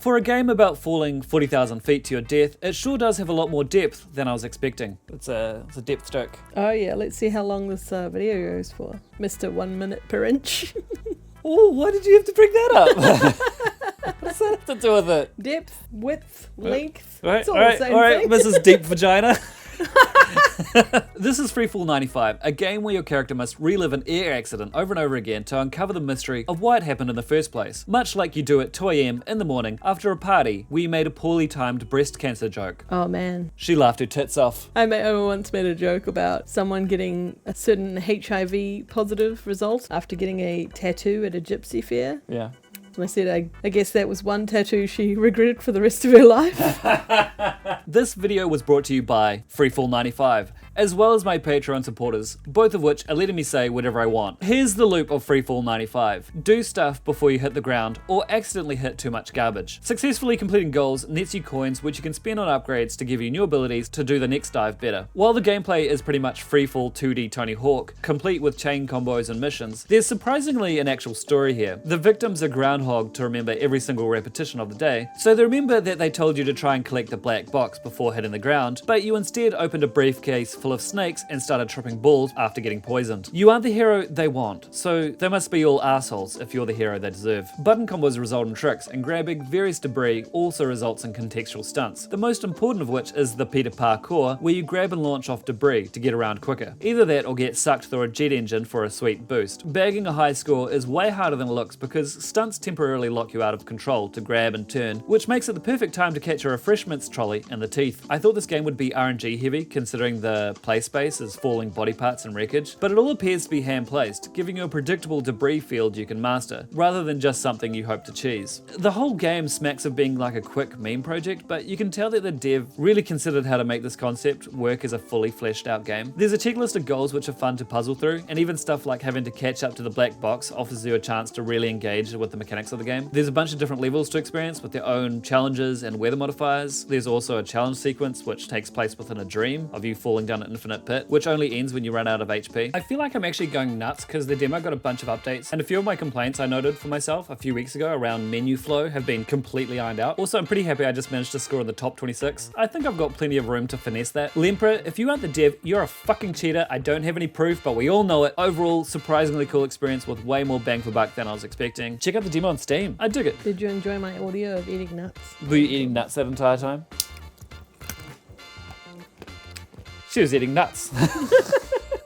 For a game about falling 40,000 feet to your death, it sure does have a lot more depth than I was expecting. It's a depth joke. Oh yeah, let's see how long this video goes for. Mr. 1 minute per inch. Oh, why did you have to bring that up? What does that have to do with it? Depth, width, length. Right, It's all the same thing. Mrs. Deep Vagina. This is Freefall 95, a game where your character must relive an air accident over and over again to uncover the mystery of why it happened in the first place. Much like you do at 2 AM in the morning after a party where you made a poorly timed breast cancer joke. Oh man. She laughed her tits off. I once made a joke about someone getting a certain HIV positive result after getting a tattoo at a gypsy fair. Yeah. And I said, I guess that was one tattoo she regretted for the rest of her life. This video was brought to you by Freefall 95, as well as my Patreon supporters, both of which are letting me say whatever I want. Here's the loop of Freefall 95. Do stuff before you hit the ground, or accidentally hit too much garbage. Successfully completing goals nets you coins which you can spend on upgrades to give you new abilities to do the next dive better. While the gameplay is pretty much Freefall 2D Tony Hawk, complete with chain combos and missions, there's surprisingly an actual story here. The victims are groundhogged to remember every single repetition of the day, so they remember that they told you to try and collect the black box before hitting the ground, but you instead opened a briefcase full of snakes and started tripping balls after getting poisoned. You aren't the hero they want, so they must be all assholes if you're the hero they deserve. Button combos result in tricks, and grabbing various debris also results in contextual stunts, the most important of which is the Peter parkour, where you grab and launch off debris to get around quicker. Either that or get sucked through a jet engine for a sweet boost. Bagging a high score is way harder than it looks because stunts temporarily lock you out of control to grab and turn, which makes it the perfect time to catch a refreshments trolley in the teeth. I thought this game would be RNG heavy considering the play space is falling body parts and wreckage, but it all appears to be hand placed, giving you a predictable debris field you can master, rather than just something you hope to cheese. The whole game smacks of being like a quick meme project, but you can tell that the dev really considered how to make this concept work as a fully fleshed out game. There's a checklist of goals which are fun to puzzle through, and even stuff like having to catch up to the black box offers you a chance to really engage with the mechanics of the game. There's a bunch of different levels to experience with their own challenges and weather modifiers. There's also a challenge sequence which takes place within a dream of you falling down an infinite pit, which only ends when you run out of HP. I feel like I'm actually going nuts because the demo got a bunch of updates, and a few of my complaints I noted for myself a few weeks ago around menu flow have been completely ironed out. Also, I'm pretty happy I just managed to score in the top 26. I think I've got plenty of room to finesse that. Lempra, if you aren't the dev, you're a fucking cheater. I don't have any proof, but we all know it. Overall, surprisingly cool experience with way more bang for buck than I was expecting. Check out the demo on Steam. I dig it. Did you enjoy my audio of eating nuts? Were you eating nuts that entire time? She was eating nuts.